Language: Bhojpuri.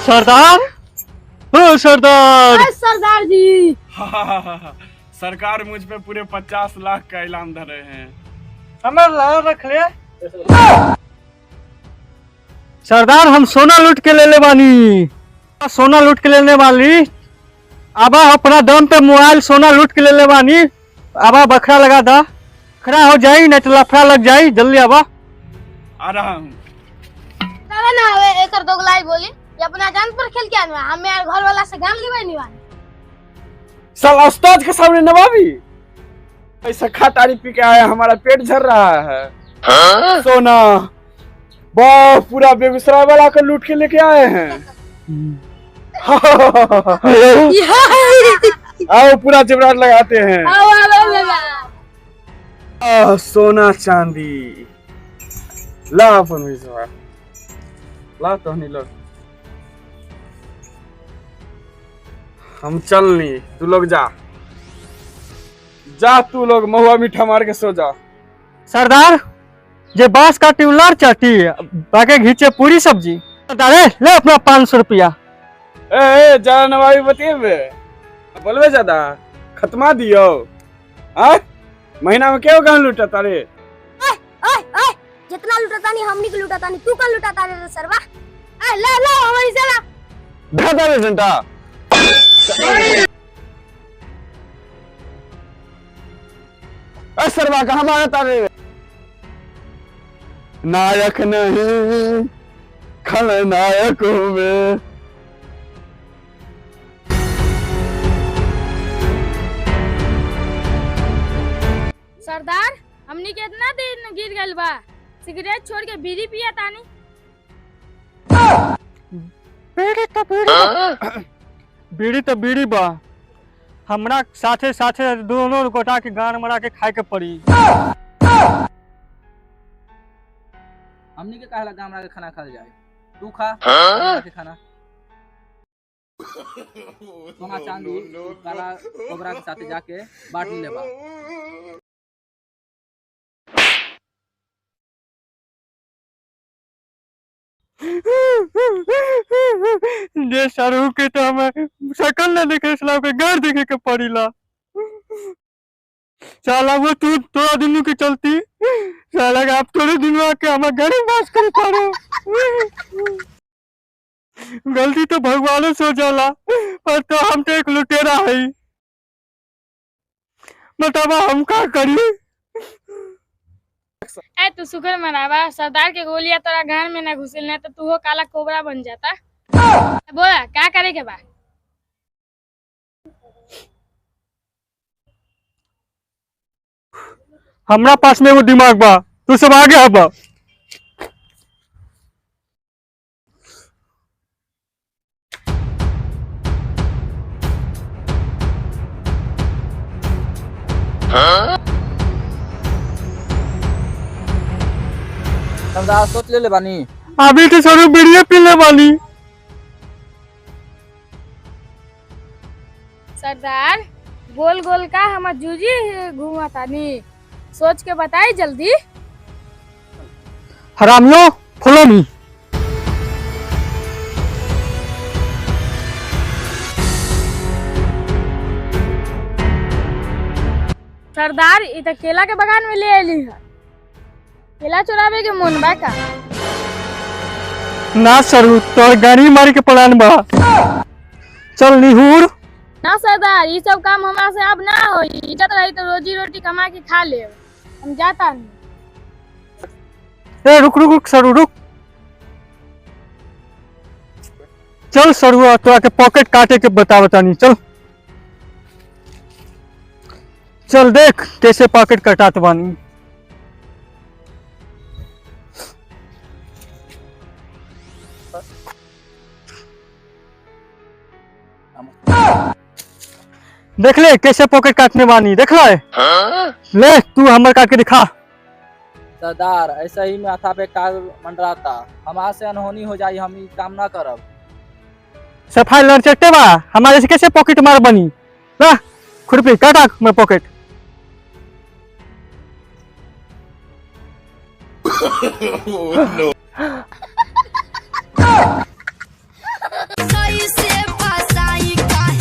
सरदार, ओ सरदार। सरदार जी। सरकार मुझ पे पूरे 50 लाख का इनाम धरे हैं। हमें रख ले। सरदार, हम सोना लूट के ले बानी। सोना लूट के लेने वाली। अब अपना दम पे मोबाइल सोना लूट के ले बानी। अब बखरा लगा दा, खड़ा हो जाई, नहीं तो लफड़ा लग जाई। जल्दी आबा। आ रहा हूँ। ना एक दोगलाई बोली ये अपना जान पर खेल के आने हम यार घर वाला से गान लेवे नहीं वाली। साला उस्ताद के सामने नवाबी ऐसा खाटारी पी के आया, हमारा पेट झड़ रहा है। सोना वाह, पूरा बेगूसराय वाला को लूट के लेके आए हैं। आओ पूरा जबराट लगाते हैं। सोना चांदी ला अपन विश्वास ला तो नहीं लो। हम चलनी, तू लोग जा जा, तू लोग महुआ मीठा मार के सो जा। सरदार, जे बांस काटी उलार चाटी, बाके घीचे पूरी सब्जी। अरे ले अपना 500 रुपया। ए जा नवाबी बतिए बोलबे ज्यादा खत्मा दियो। महीना में क्यों गान लूटा तारे? जितना लुटाता नहीं हमनी को लुटाता नहीं, तू का लुटाता रे सरवा। ले ले हमारी जरा दादा रे जनता। सरवा कहाँ मारा तारे? नायक नहीं खलनायक हूँ मैं। सरदार, हमनी के इतना दिन गिर गइल बा, सिगरेट छोड़ के बीड़ी पिया तानी। बीड़ी तो बीड़ी बा, हमरा साथे साथे दोनों गोटा के गान मरा के खाए के पड़ी। हमनी के कहला गामरा के खाना खा जाए, तू खा के खाना। सोना चांदी काला कोबरा के साथे जाके बांट लेबा। जे शाहरुख के तो हमें शकल न देखे सलाह के घर देखे के पड़ीला। साला वो तू थोड़ा दिन की चलती, साला आप थोड़े दिन में आके हमारे घर में बास करे पारो। गलती तो भगवान से हो जाला, पर तो हम तो एक लुटेरा है। बतावा हम का करी? ए तू शुक्र मनावा, सरदार के गोलियां तोरा घर में न घुसिल, नहीं तो तू हो काला कोबरा बन जाता। बोला क्या करे के बा? हमरा पास में वो दिमाग बा, तू सब आगे आबा। सरदार सोच ले बानी, अभी तो सरू बीड़िया पीने वाली। सरदार गोल गोल का हम जूजी घूमा तानी, सोच के बताई जल्दी। हरामियों फॉलो मी। सरदार इ तो केला के बगान में ले आली है, केला चुरावे के मन बा का? ना सरू, तो गाड़ी मारी के पलान बा। चल निहुर। ना सरदार, ये सब काम हमरा से अब ना हो। इज्जत रही तो रोजी रोटी कमा के खा ले, हम जाता नहीं। ए रुक रुक रुक सरू रुक। चल सरू, तो आके पॉकेट काटे के बता नहीं। चल चल देख कैसे पॉकेट कटात बानी। देख ले कैसे पॉकेट काटने बानी, देख ले। ले तू हमर काट के दिखा। सरदार ऐसा ही माथा पे काग मंडराता, हमारे से अनहोनी हो जाई, हम काम ना करब। सफाई लड़चटे बा, हमारे से कैसे पॉकेट मार बनी? ना खुरपी काटा मैं पॉकेट। no.